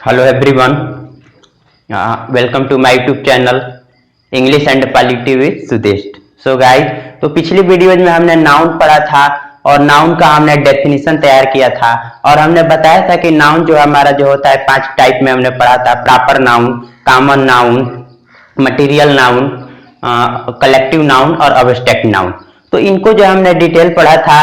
Hello everyone, welcome to my YouTube channel English and Polity with Sudesh। So guys, तो पिछली videos में हमने noun पढ़ा था और नाउन का हमने डेफिनेशन तैयार किया था और हमने बताया था कि नाउन जो हमारा जो होता है 5 टाइप में हमने पढ़ा था। Proper noun, common noun, material noun, collective noun और अब्स्ट्रैक्ट नाउन। तो इनको जो हमने डिटेल पढ़ा था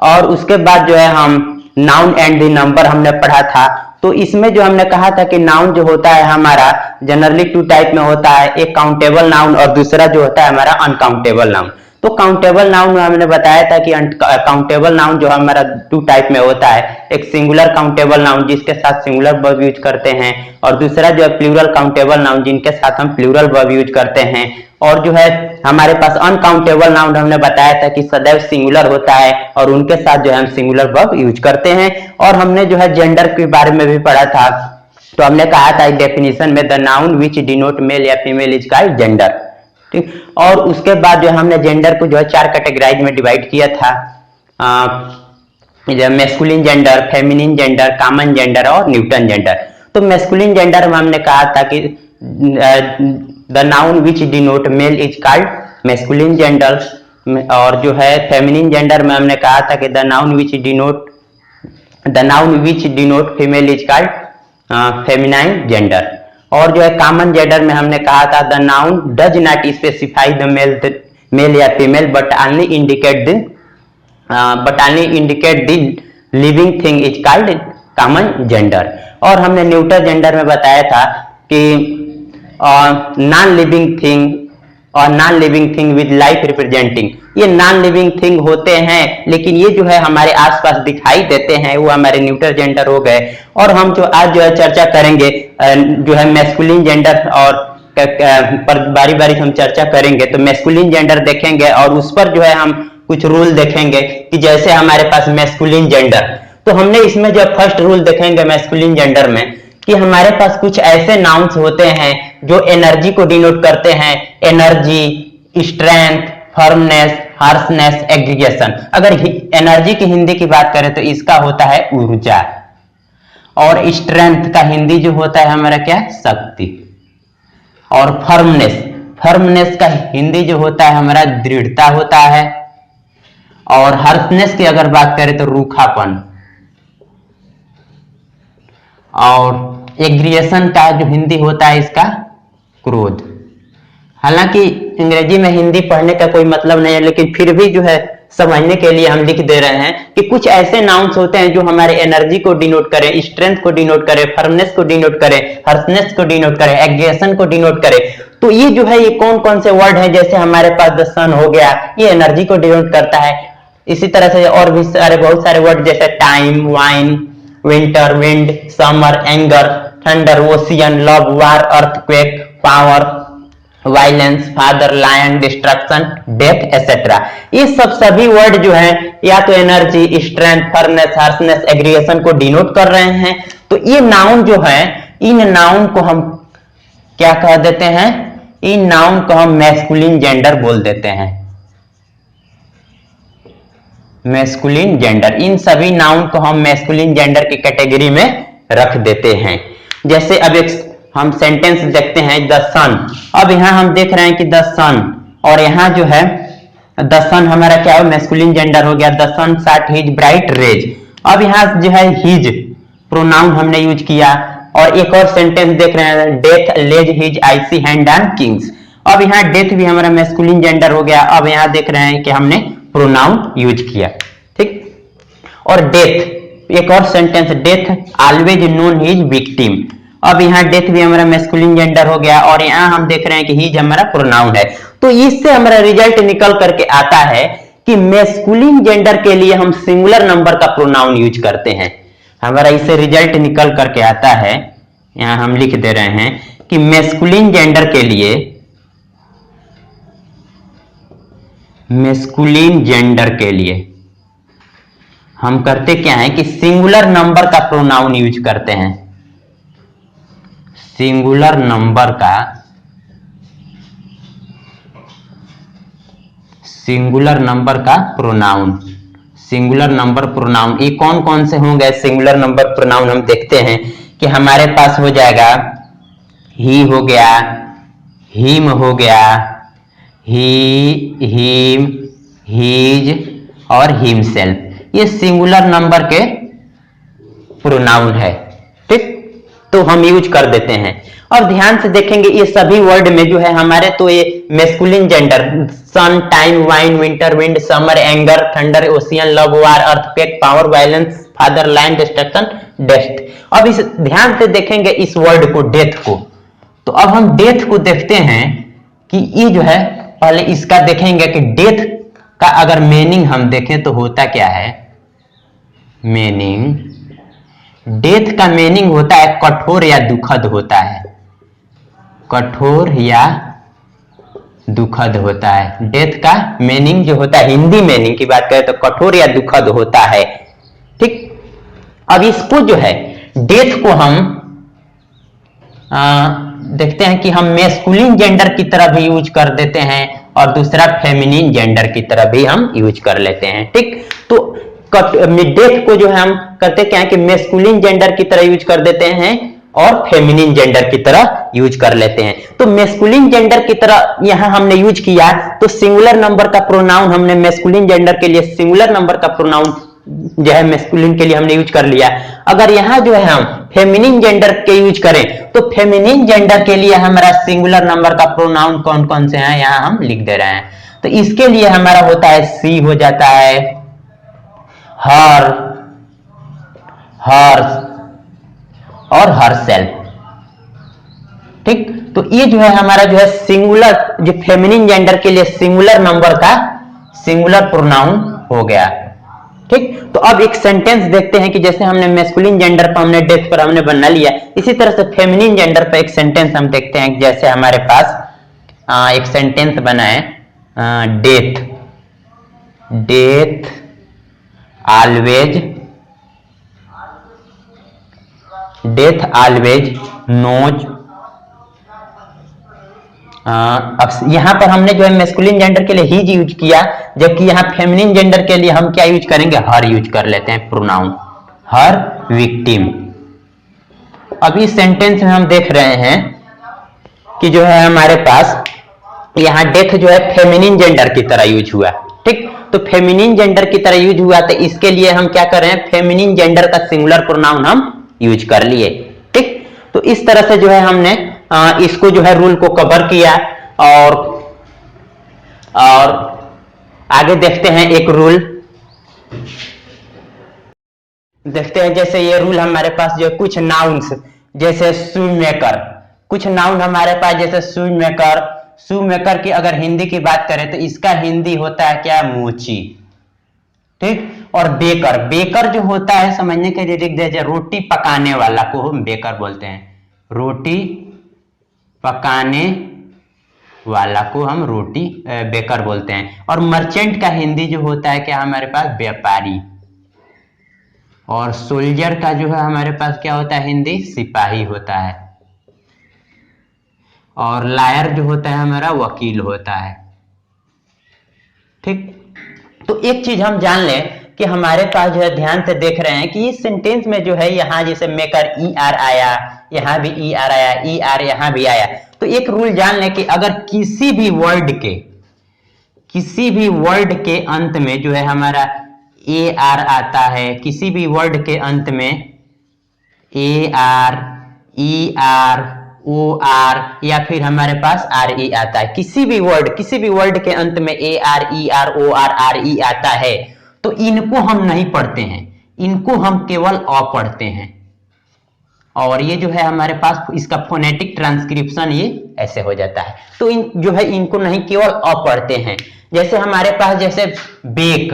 और उसके बाद जो है हम नाउन एंड द नंबर हमने पढ़ा था। तो इसमें जो हमने कहा था कि नाउन जो होता है हमारा जनरली 2 टाइप में होता है, एक काउंटेबल नाउन और दूसरा जो होता है हमारा अनकाउंटेबल नाउन। तो काउंटेबल नाउन में हमने बताया था कि काउंटेबल नाउन जो हमारा 2 टाइप में होता है, एक सिंगुलर काउंटेबल नाउन जिसके साथ सिंगुलर वर्ब यूज करते हैं और दूसरा जो है प्लूरल काउंटेबल नाउन जिनके साथ हम प्लूरल वर्ब यूज करते हैं। और जो है हमारे पास अनकाउंटेबल नाउन हमने बताया था कि सदैव सिंगुलर होता है और उनके साथ जो है हम सिंगुलर वर्ब यूज करते हैं। और हमने जो है जेंडर के बारे में भी पढ़ा था। तो हमने कहा था डेफिनेशन में the noun which denote male या फीमेल इज कॉल्ड जेंडर। ठीक, और उसके बाद जो हमने जेंडर को जो है 4 कैटेगराइज में डिवाइड किया था, masculine gender, feminine gender, common gender और न्यूटन जेंडर। तो मैस्कुलिन जेंडर में हमने कहा था कि the noun which denote male is called masculine gender, और जो है फेमिनिन जेंडर में हमने कहा था कि the noun which denote female is called feminine gender. और जो है कॉमन जेंडर में हमने कहा था the noun does not specify the male या female but only indicate the living thing is called common gender. और हमने न्यूटन जेंडर में बताया था कि non living thing with life representing, ये नॉन लिविंग थिंग होते हैं लेकिन ये जो है हमारे आसपास दिखाई देते हैं, वो हमारे न्यूटन जेंडर हो गए। और हम जो आज जो है चर्चा करेंगे जो है मैस्कुलिन जेंडर और पर बारी बारी हम चर्चा करेंगे। तो मैस्कुलिन जेंडर देखेंगे और उस पर जो है हम कुछ रूल देखेंगे कि जैसे हमारे पास मैस्कुलिन जेंडर, तो हमने इसमें जो फर्स्ट रूल देखेंगे मैस्कुलिन जेंडर में कि हमारे पास कुछ ऐसे नाउन्स होते हैं जो एनर्जी को डिनोट करते हैं, energy, strength, firmness, harshness, aggregation. अगर एनर्जी की हिंदी की बात करें तो इसका होता है ऊर्जा, और स्ट्रेंथ का हिंदी जो होता है हमारा क्या है, शक्ति। और फर्मनेस का हिंदी जो होता है हमारा दृढ़ता होता है। और हार्शनेस की अगर बात करें तो रूखापन। और एग्रीगेशन का जो हिंदी होता है इसका क्रोध। हालांकि अंग्रेजी में हिंदी पढ़ने का कोई मतलब नहीं है, लेकिन फिर भी जो है समझने के लिए हम लिख दे रहे हैं कि कुछ ऐसे नाउन्स होते हैं जो हमारे एनर्जी को डिनोट करें, स्ट्रेंथ को डिनोट करें, फर्मनेस को डिनोट करें, हार्शनेस को डिनोट करें, एग्रीगेशन को डिनोट करें। तो ये जो है ये कौन कौन से वर्ड है, जैसे हमारे पास द सन हो गया, ये एनर्जी को डिनोट करता है। इसी तरह से और भी बहुत सारे वर्ड जैसे time, wine, winter, wind, summer, anger, thunder, ocean, love, war, earthquake, power, violence, father, lion, destruction, death etcetera. ये सभी वर्ड जो है या तो energy, strength, firmness, harshness, aggregation को डिनोट कर रहे हैं। तो ये नाउन जो है, इन नाउन को हम क्या कह देते हैं, इन नाउन को हम मैस्कुलिन जेंडर बोल देते हैं। मैस्कुलिन जेंडर, इन सभी नाउन को हम मैस्कुलिन जेंडर की कैटेगरी में रख देते हैं। जैसे अब एक हम सेंटेंस देखते हैं, द सन। अब यहां हम देख रहे हैं कि द सन, और यहां जो है द सन हमारा क्या है, मैस्कुलिन जेंडर हो गया। The sun shot his bright rays. अब यहां जो है हिज प्रोनाउन हमने यूज किया। और एक और सेंटेंस देख रहे हैं, death lays his icy hand on kings. अब यहाँ डेथ भी हमारा मैस्कुलिन जेंडर हो गया। अब यहाँ देख रहे हैं कि हमने प्रोनाउन यूज किया। ठीक, और डेथ, एक और sentence, death always known his victim. अब यहाँ डेथ भी हमारा मैस्कुलिन जेंडर हो गया और यहाँ हम देख रहे हैं कि हिज हमारा प्रोनाउन है। तो इससे हमारा रिजल्ट निकल करके आता है कि मैस्कुलिन जेंडर के लिए हम सिंगुलर नंबर का प्रोनाउन यूज करते हैं। हमारा इससे रिजल्ट निकल करके आता है, यहाँ हम लिख दे रहे हैं कि मैस्कुलिन जेंडर के लिए हम करते क्या है कि सिंगुलर नंबर का प्रोनाउन यूज करते हैं। सिंगुलर नंबर का प्रोनाउन, सिंगुलर नंबर प्रोनाउन ये कौन कौन से होंगे सिंगुलर नंबर प्रोनाउन, हम देखते हैं कि हमारे पास हो जाएगा ही हो गया, हिम हो गया, ही, हिम, हीज और हिमसेल्फ। ये सिंगुलर नंबर के प्रोनाउन है, ठीक। तो हम यूज कर देते हैं। और ध्यान से देखेंगे ये सभी वर्ड में जो है हमारे, तो ये masculine gender, sun, time, wine, winter, wind, summer, anger, thunder, ocean, love, war, earthquake, power, violence, father, land, destruction, death. अब इस ध्यान से देखेंगे इस वर्ड को, डेथ को। तो अब हम डेथ को देखते हैं कि ये जो है, पहले इसका देखेंगे कि डेथ का अगर मीनिंग हम देखें तो होता क्या है। मीनिंग, डेथ का मीनिंग होता है कठोर या दुखद होता है, कठोर या दुखद होता है। डेथ का मीनिंग जो होता है, हिंदी मीनिंग की बात करें तो कठोर या दुखद होता है, ठीक। अब इसको जो है डेथ को हम देखते हैं कि हम मेस्कुलिन जेंडर की तरह भी यूज कर देते हैं और दूसरा फेमिनिन जेंडर की तरह भी हम यूज कर लेते हैं, ठीक। तो डेथ को जो है हम करते क्या है कि मेस्कुलिन जेंडर की तरह यूज कर देते हैं और फेमिनिन जेंडर की तरह यूज कर लेते हैं। तो मेस्कुलिन जेंडर की तरह यहां हमने यूज किया, तो सिंगुलर नंबर का प्रोनाउन हमने मेस्कुलिन जेंडर के लिए सिंगुलर नंबर का प्रोनाउन जो है मेस्कुलिन के लिए हमने यूज कर लिया। अगर यहां जो है हम फेमिनिन जेंडर के यूज करें तो फेमिनिन जेंडर के लिए हमारा सिंगुलर नंबर का प्रोनाउन कौन कौन से हैं यहां हम लिख दे रहे हैं। तो इसके लिए हमारा होता है सी हो जाता है, हर, हर्स और हरसेल्फ, ठीक। तो ये जो है हमारा जो है सिंगुलर, जो फेमिनिन जेंडर के लिए सिंगुलर नंबर का सिंगुलर प्रोनाउन हो गया, ठीक। तो अब एक सेंटेंस देखते हैं कि जैसे हमने मेस्कुलिन जेंडर पर हमने डेथ पर हमने बना लिया, इसी तरह से फेमिनिन जेंडर पर एक सेंटेंस हम देखते हैं। जैसे हमारे पास एक सेंटेंस बना है, death, death always, death always knows. अब यहां पर हमने जो है मेस्कुलिन जेंडर के लिए हीज यूज किया, जबकि यहां फेमिनिन जेंडर के लिए हम क्या यूज करेंगे, हर यूज कर लेते हैं प्रोनाउन, हर विक्टिम। अब इस सेंटेंस में हम देख रहे हैं कि जो है हमारे पास यहां डेथ जो है फेमिनिन जेंडर की तरह यूज हुआ, ठीक। तो फेमिनिन जेंडर की तरह यूज हुआ, तो इसके लिए हम क्या कर रहे हैं, फेमिनिन जेंडर का सिंगुलर प्रोनाउन हम यूज कर लिए, ठीक। तो इस तरह से जो है हमने इसको जो है रूल को कवर किया। और आगे देखते हैं एक रूल, देखते हैं। जैसे ये रूल हमारे पास जो कुछ नाउन्स, जैसे शू मेकर, कुछ नाउन हमारे पास जैसे शू मेकर, शू मेकर की अगर हिंदी की बात करें तो इसका हिंदी होता है क्या, मोची, ठीक। और बेकर, बेकर जो होता है समझने के लिए लिख दीजिए, रोटी पकाने वाला को हम बेकर बोलते हैं, रोटी पकाने वाला को हम रोटी बेकर बोलते हैं। और मर्चेंट का हिंदी जो होता है क्या हमारे पास, व्यापारी। और सोल्जर का जो है हमारे पास क्या होता है हिंदी, सिपाही होता है। और लायर जो होता है हमारा वकील होता है, ठीक। तो एक चीज हम जान लें कि हमारे पास जो है ध्यान से देख रहे हैं कि इस सेंटेंस में जो है यहां जैसे मेकर ई आर आया, यहां भी ई आर आया, ई आर यहां भी आया। तो एक रूल जान लें कि अगर किसी भी वर्ड के अंत में जो है हमारा ए आर आता है, किसी भी वर्ड के अंत में A R, E R, O R या फिर हमारे पास आर ई आता है, किसी भी वर्ड के अंत में A R, E R, O R, R E आता है, तो इनको हम नहीं पढ़ते हैं, इनको हम केवल अ पढ़ते हैं। और ये जो है हमारे पास इसका फोनेटिक ट्रांसक्रिप्शन ये ऐसे हो जाता है। तो इन जो है इनको नहीं केवल अ पढ़ते हैं। जैसे हमारे पास जैसे बेक,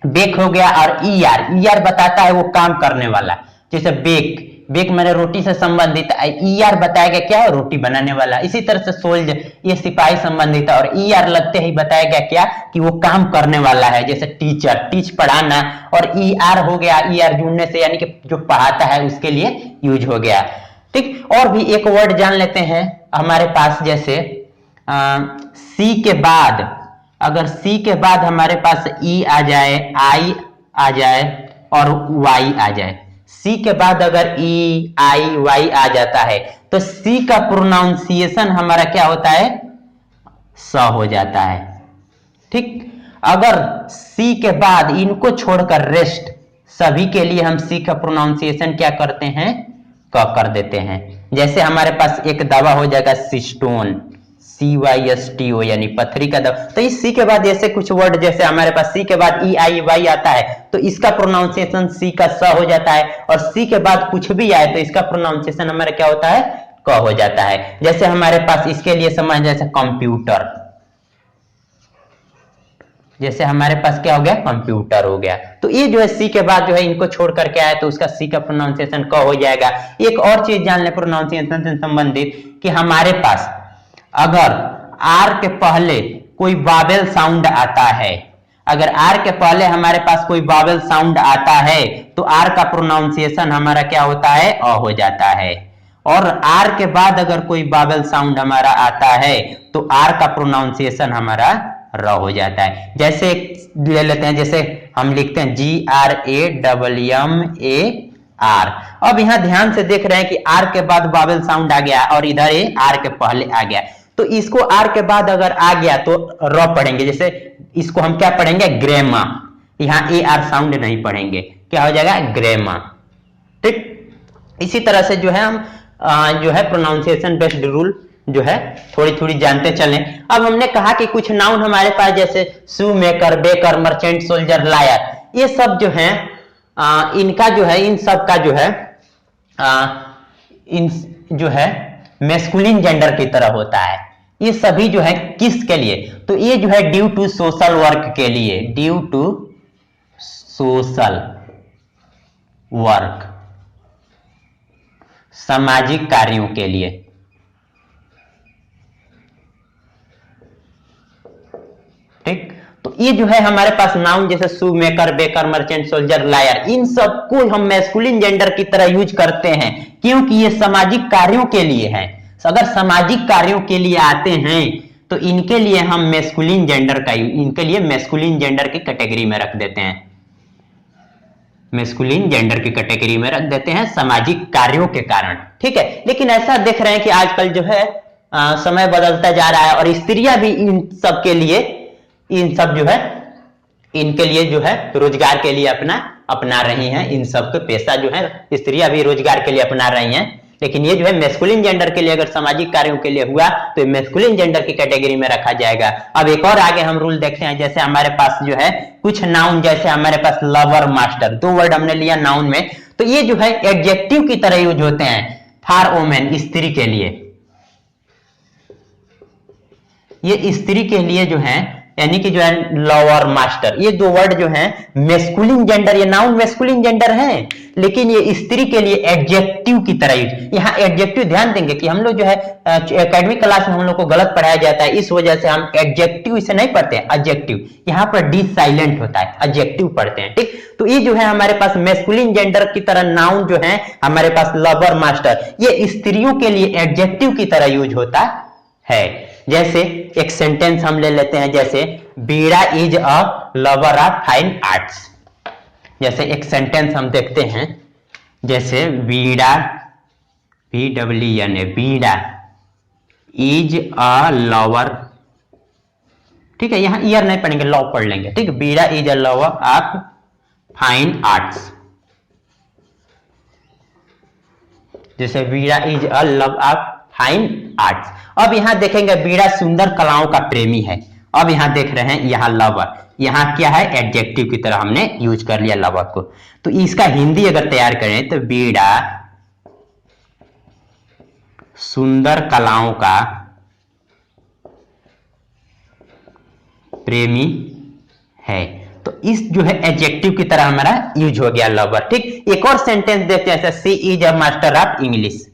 बेक हो गया, और ई आर बताता है वो काम करने वाला, जैसे बेक, बेक मैंने रोटी से संबंधित है, ई आर बताएगा क्या है, रोटी बनाने वाला। इसी तरह से सोल्जर, ये सिपाही संबंधित है, और ई आर लगते ही बताएगा क्या कि वो काम करने वाला है, जैसे टीचर, टीच पढ़ाना, और ई आर हो गया, ई आर जुड़ने से यानी कि जो पढ़ाता है उसके लिए यूज हो गया, ठीक। और भी एक वर्ड जान लेते हैं हमारे पास, जैसे सी के बाद, अगर सी के बाद हमारे पास ई आ जाए, आई आ जाए और वाई आ जाए, सी के बाद अगर ई आई वाई आ जाता है तो सी का प्रोनाउंसिएशन हमारा क्या होता है, स हो जाता है। ठीक, अगर सी के बाद इनको छोड़कर रेस्ट सभी के लिए हम सी का प्रोनाउंसिएशन क्या करते हैं, क कर देते हैं। जैसे हमारे पास एक दवा हो जाएगा सिस्टोन, CYSTO यानी पथरी का दवा। तो इस सी के बाद ऐसे कुछ वर्ड जैसे हमारे पास सी के बाद ई आई वाई आता है तो इसका प्रोनाउंसिएशन सी का स हो जाता है, और सी के बाद कुछ भी आए तो इसका प्रोनाउंसिएशन हमारा क्या होता है, क हो जाता है। जैसे हमारे पास इसके लिए समझ जैसे कंप्यूटर, जैसे हमारे पास क्या हो गया, कंप्यूटर हो गया। तो ये जो है सी के बाद जो है इनको छोड़ करके आए तो उसका सी का प्रोनाउंसिएशन क हो जाएगा। एक और चीज जान ले प्रोनाउंसिएशन से संबंधित कि हमारे पास अगर आर के पहले कोई वावेल साउंड आता है, अगर आर के पहले हमारे पास कोई वावेल साउंड आता है तो आर का प्रोनाउंसिएशन हमारा क्या होता है, अ हो जाता है। और आर के बाद अगर कोई वावेल साउंड हमारा आता है तो आर का प्रोनाउंसिएशन हमारा र हो जाता है। जैसे ले लेते हैं, जैसे हम लिखते हैं GRAMMAR। अब यहां ध्यान से देख रहे हैं कि आर के बाद वावेल साउंड आ गया और इधर ये आर के पहले आ गया, तो इसको आर के बाद अगर आ गया तो र पढ़ेंगे। जैसे इसको हम क्या पढ़ेंगे, ग्रेमा, यहां ए आर साउंड नहीं पढ़ेंगे, क्या हो जाएगा, ग्रेमा। ठीक, इसी तरह से जो है हम जो है प्रोनाउंसिएशन बेस्ड रूल जो है थोड़ी थोड़ी जानते चलें। अब हमने कहा कि कुछ नाउन हमारे पास जैसे शू maker, baker, merchant, soldier, liar, ये सब जो है इनका जो है, इन सब का जो है इन जो है मैस्कुलिन जेंडर की तरह होता है। ये सभी जो है किसके लिए, तो ये जो है ड्यू टू सोशल वर्क के लिए, ड्यू टू सोशल वर्क, सामाजिक कार्यों के लिए। ठीक, तो ये जो है हमारे पास नाउन जैसे शू maker, baker, merchant, soldier, liar, इन सबको हम मैस्कुलिन जेंडर की तरह यूज करते हैं क्योंकि ये सामाजिक कार्यों के लिए है। अगर सामाजिक कार्यों के लिए आते हैं तो इनके लिए हम मैस्कुलिन जेंडर का, इनके लिए मैस्कुलिन जेंडर की कैटेगरी में रख देते हैं, मैस्कुलिन जेंडर की कैटेगरी में रख देते हैं सामाजिक कार्यों के कारण। ठीक है, लेकिन ऐसा देख रहे हैं कि आजकल जो है समय बदलता जा रहा है और स्त्रियां भी इन सब के लिए, इन सब जो है इनके लिए जो है रोजगार के लिए अपना रही हैं। इन सब के पेशा जो है स्त्रियां भी रोजगार के लिए अपना रही हैं, लेकिन ये जो है मैस्कुलिन जेंडर के लिए अगर सामाजिक कार्यों के लिए हुआ तो मैस्कुलिन जेंडर की कैटेगरी में रखा जाएगा। अब एक और आगे हम रूल देखते हैं, जैसे हमारे पास जो है कुछ नाउन, जैसे हमारे पास लवर, मास्टर, दो वर्ड हमने लिया नाउन में, तो ये जो है एडजेक्टिव की तरह यूज होते हैं फॉर वुमेन, स्त्री के लिए। ये स्त्री के लिए जो है यानी कि जो है लवर, मास्टर, ये दो वर्ड जो हैं मैस्कुलिन जेंडर, ये नाउन मैस्कुलिन जेंडर है, लेकिन ये स्त्री के लिए एडजेक्टिव की तरह यूज। यहाँ एडजेक्टिव ध्यान देंगे कि हम लोग जो है एकेडमिक क्लास में हम लोग को गलत पढ़ाया जाता है, इस वजह से हम एडजेक्टिव इसे नहीं पढ़ते हैं, एडजेक्टिव, यहाँ पर डी साइलेंट होता है, एडजेक्टिव पढ़ते हैं। ठीक, तो ये जो है हमारे पास मैस्कुलिन जेंडर की तरह नाउन जो है हमारे पास लवर, मास्टर, ये स्त्रियों के लिए एडजेक्टिव की तरह यूज होता है। जैसे एक सेंटेंस हम ले लेते हैं, जैसे Bida is a lover of fine arts. जैसे एक सेंटेंस हम देखते हैं, जैसे बीड़ा, BWN, बीड़ा इज अ लवर, ठीक है, यहां ईयर नहीं पढ़ेंगे, लव पढ़ लेंगे। ठीक, बीड़ा is a lover of fine arts. जैसे Bida is a love of fine arts. अब यहां देखेंगे बीड़ा सुंदर कलाओं का प्रेमी है। अब यहां देख रहे हैं यहां लवर, यहां क्या है, एडजेक्टिव की तरह हमने यूज कर लिया लवर को। तो इसका हिंदी अगर तैयार करें तो बीड़ा सुंदर कलाओं का प्रेमी है, तो इस जो है एडजेक्टिव की तरह हमारा यूज हो गया लवर। ठीक, एक और सेंटेंस देखते हैं, जैसे she is a master of English,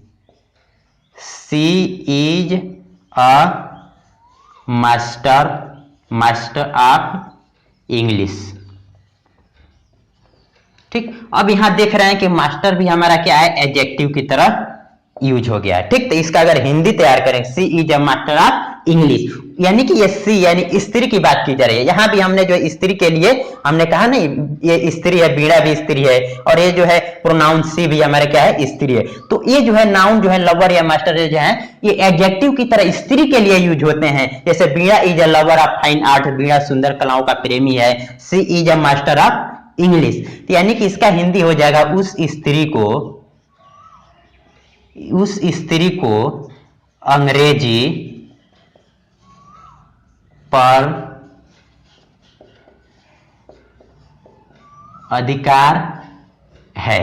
she is a master of English. ठीक, अब यहां देख रहे हैं कि मास्टर भी हमारा क्या है, एडजेक्टिव की तरह यूज हो गया है। ठीक, तो इसका अगर हिंदी तैयार करें, she is a master of English, यानी कि ये सी यानी स्त्री की बात की जा रही है। यहाँ भी हमने जो स्त्री के लिए हमने कहा ना, ये स्त्री है, बीड़ा भी स्त्री है, और ये जो है प्रोनाउन सी भी हमारे क्या है, स्त्री है। तो ये जो है नाउन जो है लवर या मास्टर जो है ये एडजेक्टिव की तरह स्त्री के लिए यूज होते हैं। जैसे Bida is a lover of fine art, Bida सुंदर कलाओं का प्रेमी है। She is a master of English, यानी कि इसका हिंदी हो जाएगा उस स्त्री को अंग्रेजी पर अधिकार है।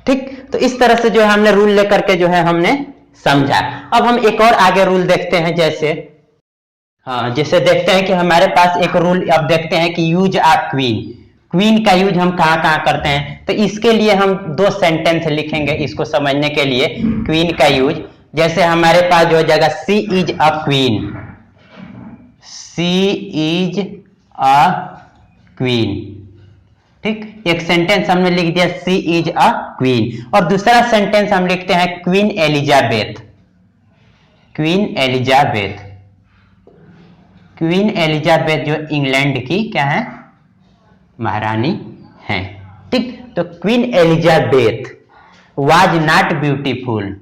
ठीक, तो इस तरह से जो है हमने रूल लेकर के जो है हमने समझा। अब हम एक और आगे रूल देखते हैं, जैसे देखते हैं कि हमारे पास एक रूल अब देखते हैं कि यूज ऑफ क्वीन, क्वीन का यूज हम कहां कहां करते हैं। तो इसके लिए हम दो सेंटेंस लिखेंगे इसको समझने के लिए क्वीन का यूज। जैसे हमारे पास जो हो जाएगा she is a queen, she is a queen. ठीक, एक सेंटेंस हमने लिख दिया सी इज अ क्वीन, और दूसरा सेंटेंस हम लिखते हैं queen Elizabeth, queen Elizabeth. Queen Elizabeth जो इंग्लैंड की क्या है, महारानी हैं। ठीक, तो queen Elizabeth was not beautiful,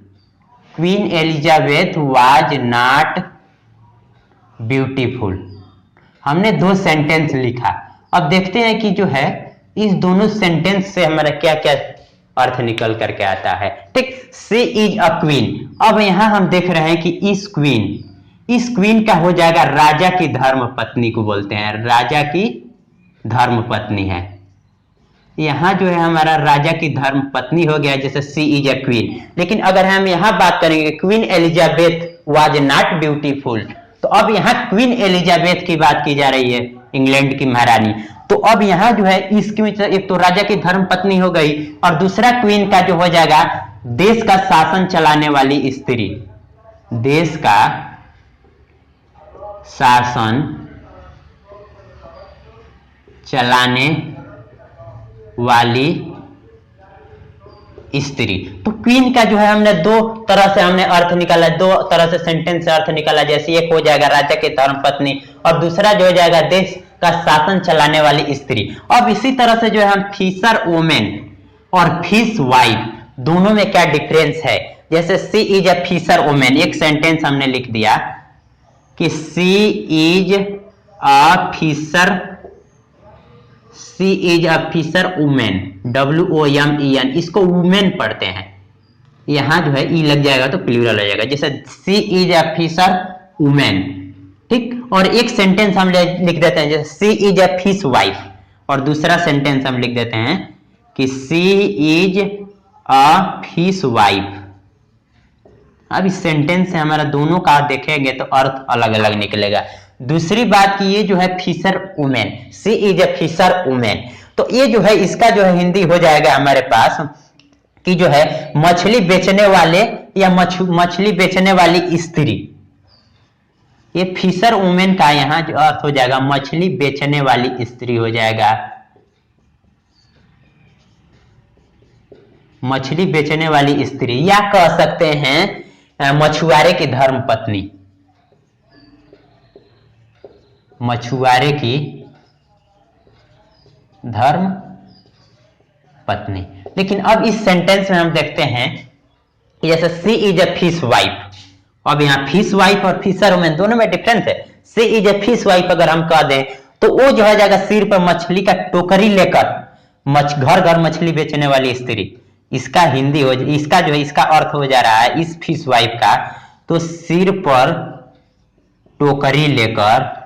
queen Elizabeth was not beautiful. हमने दो सेंटेंस लिखा। अब देखते हैं कि जो है इस दोनों सेंटेंस से हमारा क्या क्या अर्थ निकल करके आता है। ठीक, सी इज अ क्वीन। अब यहां हम देख रहे हैं कि इस क्वीन का हो जाएगा राजा की धर्म पत्नी को बोलते हैं, राजा की धर्म पत्नी है। यहां जो है हमारा राजा की धर्म पत्नी हो गया, जैसे सी इज अ क्वीन। लेकिन अगर हम यहां बात करेंगे queen Elizabeth was not beautiful, तो अब यहां क्वीन एलिजाबेथ की बात की जा रही है, इंग्लैंड की महारानी। तो अब यहां जो है इसकी एक तो राजा की धर्म पत्नी हो गई, और दूसरा क्वीन का जो हो जाएगा देश का शासन चलाने वाली स्त्री, देश का शासन चलाने वाली स्त्री। तो क्वीन का जो है हमने दो तरह से हमने अर्थ निकाला, दो तरह से सेंटेंस से अर्थ निकाला। जैसे एक हो जाएगा राजा की धर्म पत्नी, और दूसरा जो हो जाएगा देश का शासन चलाने वाली स्त्री। अब इसी तरह से जो है हम फिशर वुमेन और फिश वाइफ दोनों में क्या डिफरेंस है। जैसे she is a Fisher women, एक सेंटेंस हमने लिख दिया कि she is a Fisher women, WOMEN, इसको वुमेन पढ़ते हैं। यहां जो है ई लग जाएगा तो प्लूरल हो जाएगा, जैसे she is a Fisher women. ठीक, और एक सेंटेंस हम लिख देते हैं जैसे she is a fish wife, और दूसरा सेंटेंस हम लिख देते हैं कि she is a fish wife. अब इस सेंटेंस से हमारा दोनों का देखेंगे तो अर्थ अलग अलग निकलेगा। दूसरी बात कि ये जो है fisherwomen, she is a Fisher women, तो ये जो है इसका जो है हिंदी हो जाएगा हमारे पास कि जो है मछली बेचने वाले या मछली बेचने वाली स्त्री। ये फिशर वुमेन का यहां जो अर्थ हो जाएगा मछली बेचने वाली स्त्री हो जाएगा, मछली बेचने वाली स्त्री, या कह सकते हैं मछुआरे की धर्म पत्नी, मछुआरे की धर्म पत्नी। लेकिन अब इस सेंटेंस में हम देखते हैं जैसे she is a fish wife. अब यहाँ फिश वाइफ और फिशर वुमेन दोनों में डिफरेंस है। She is a fish wife अगर हम कह दें तो वो जो है जाएगा सिर पर मछली का टोकरी लेकर घर घर मछली बेचने वाली स्त्री। इसका हिंदी हो, इसका जो है इसका अर्थ हो जा रहा है इस फिश वाइफ का, तो सिर पर टोकरी लेकर,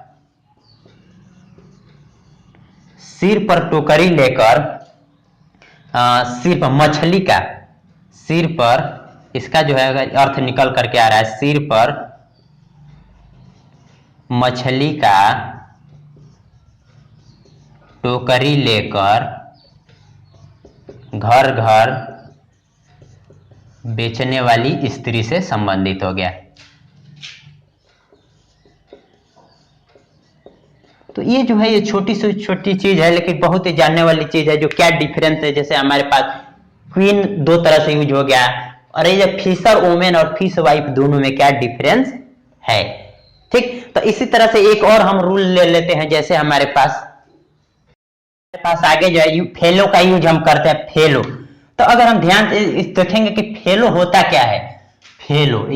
सिर पर टोकरी लेकर, सिर पर मछली का, सिर पर, इसका जो है अर्थ निकल करके आ रहा है सिर पर मछली का टोकरी लेकर घर घर बेचने वाली स्त्री से संबंधित हो गया। तो ये जो है ये छोटी से छोटी चीज है लेकिन बहुत ही जानने वाली चीज है। जो क्या डिफरेंस है, जैसे हमारे पास क्वीन दो तरह से यूज हो गया, और ये फिशर वुमेन और फिश वाइफ दोनों में क्या डिफरेंस है। ठीक, तो इसी तरह से एक और हम रूल ले लेते हैं। जैसे हमारे पास आगे जो है फेलो का यूज हम करते हैं, फेलो। तो अगर हम ध्यान से देखेंगे कि फेलो होता क्या है, फेलो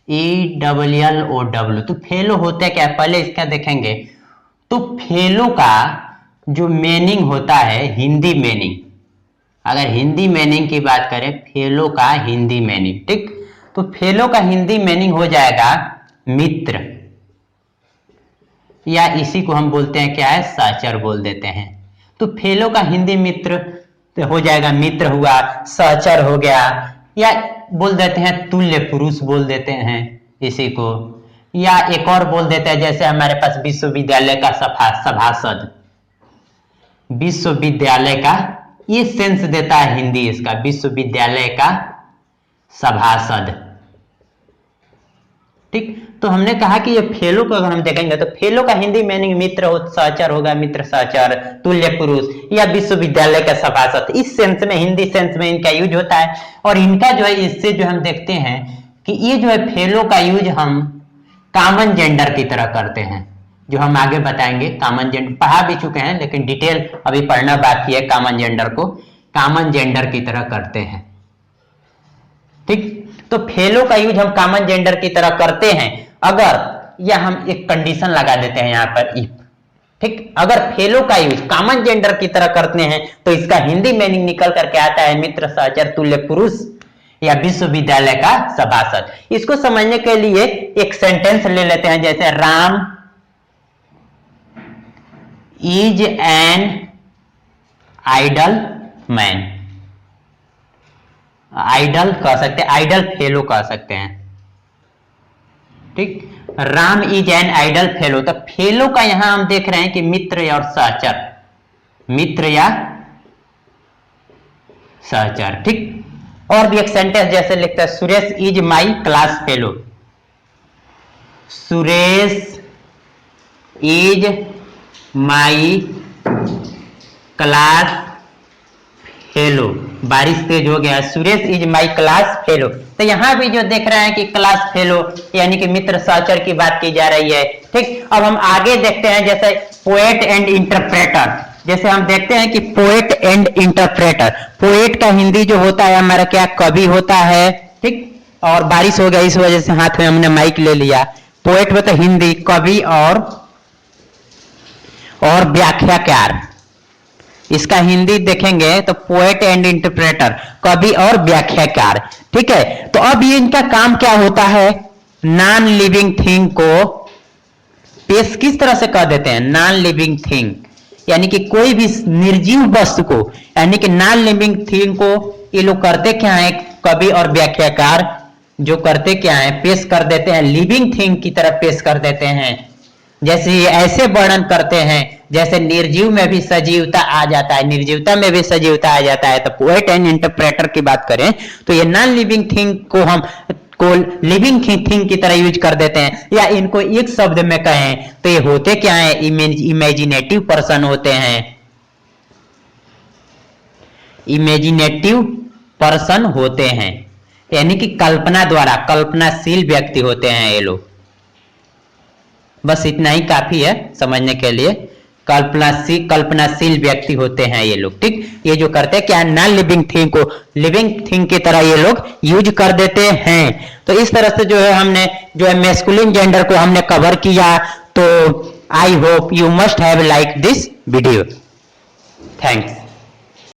FELLOW, तो फेलो होता क्या है पहले इसका देखेंगे। तो फेलो का जो मीनिंग होता है, हिंदी मीनिंग, अगर हिंदी मीनिंग की बात करें, फेलो का हिंदी मीनिंग, ठीक, तो फेलो का हिंदी मीनिंग हो जाएगा मित्र, या इसी को हम बोलते हैं क्या है, सहचर बोल देते हैं। तो फेलो का हिंदी मित्र हो जाएगा, मित्र हुआ, सहचर हो गया, या बोल देते हैं तुल्य पुरुष बोल देते हैं इसी को, या एक और बोल देते हैं जैसे हमारे पास विश्वविद्यालय का सभासद, विश्वविद्यालय का, ये सेंस देता है हिंदी इसका, विश्वविद्यालय का सभासद, ठीक। तो हमने कहा कि ये फेलो को अगर हम देखेंगे तो फेलो का हिंदी मीनिंग मित्र हो, सहचर होगा, मित्र सहचर, तुल्य पुरुष, या विश्वविद्यालय का सभासद, इस सेंस में, हिंदी सेंस में इनका यूज होता है। और इनका जो है, इससे जो हम देखते हैं कि ये जो है फेलो का यूज हम कॉमन जेंडर की तरह करते हैं, जो हम आगे बताएंगे। कॉमन जेंडर पढ़ा भी चुके हैं, लेकिन डिटेल अभी पढ़ना बाकी है। कॉमन जेंडर को कॉमन जेंडर की तरह करते हैं, ठीक। तो फेलो का यूज हम कॉमन जेंडर की तरह करते हैं अगर, या हम एक कंडीशन लगा देते हैं यहाँ पर, इफ, ठीक। अगर फेलो का यूज कॉमन जेंडर की तरह करते हैं तो इसका हिंदी मीनिंग निकल करके आता है मित्र, सहचर, तुल्य पुरुष, या विश्वविद्यालय का सभासद। इसको समझने के लिए एक सेंटेंस ले लेते हैं, जैसे Ram is an ideal man, ideal कह सकते हैं, आइडल फेलो कह सकते हैं, ठीक। Ram is an ideal fellow, तो फेलो का यहां हम देख रहे हैं कि मित्र और सहचर, मित्र या सहचर, ठीक। और भी एक सेंटेंस जैसे लिखता है, Suresh is my class fellow, Suresh is my class fellow, बारिश तेज हो गया, Suresh is my class fellow. तो यहां भी जो देख रहे हैं कि क्लास फेलो यानी कि मित्र सहचर की बात की जा रही है, ठीक। अब हम आगे देखते हैं, जैसे पोएट एंड इंटरप्रेटर, जैसे हम देखते हैं कि पोएट एंड इंटरप्रेटर, पोएट का हिंदी जो होता है हमारा क्या, कवि होता है, ठीक। और बारिश हो गया इस वजह से हाथ में हमने माइक ले लिया। पोएट में तो हिंदी, कवि और व्याख्याकार, इसका हिंदी देखेंगे तो पोएट एंड इंटरप्रेटर, कवि और व्याख्याकार, ठीक है। तो अब ये इनका काम क्या होता है, नॉन लिविंग थिंग को पेश किस तरह से कर देते हैं, नॉन लिविंग थिंग, यानी कि कोई भी निर्जीव वस्तु को, यानी कि नॉन लिविंग थिंग को ये लोग करते क्या है, कवि और व्याख्याकार जो करते क्या है, पेश कर देते हैं, लिविंग थिंग की तरह पेश कर देते हैं। जैसे ये ऐसे वर्णन करते हैं जैसे निर्जीव में भी सजीवता आ जाता है, निर्जीवता में भी सजीवता आ जाता है। तो पोएट एंड इंटरप्रेटर की बात करें तो ये नॉन लिविंग थिंग को हम लिविंग थिंग की तरह यूज कर देते हैं, या इनको एक शब्द में कहें तो ये होते क्या है, इमेजिनेटिव पर्सन होते हैं, इमेजिनेटिव पर्सन होते हैं, यानी कि कल्पना द्वारा, कल्पनाशील व्यक्ति होते हैं ये लोग। बस इतना ही काफी है समझने के लिए, कल्पनाशील व्यक्ति होते हैं ये लोग, ठीक। ये जो करते हैं क्या, नॉन लिविंग थिंग को लिविंग थिंग की तरह ये लोग यूज कर देते हैं। तो इस तरह से जो है हमने जो है मैस्कुलिन जेंडर को हमने कवर किया। तो I hope you must have like this video. Thanks.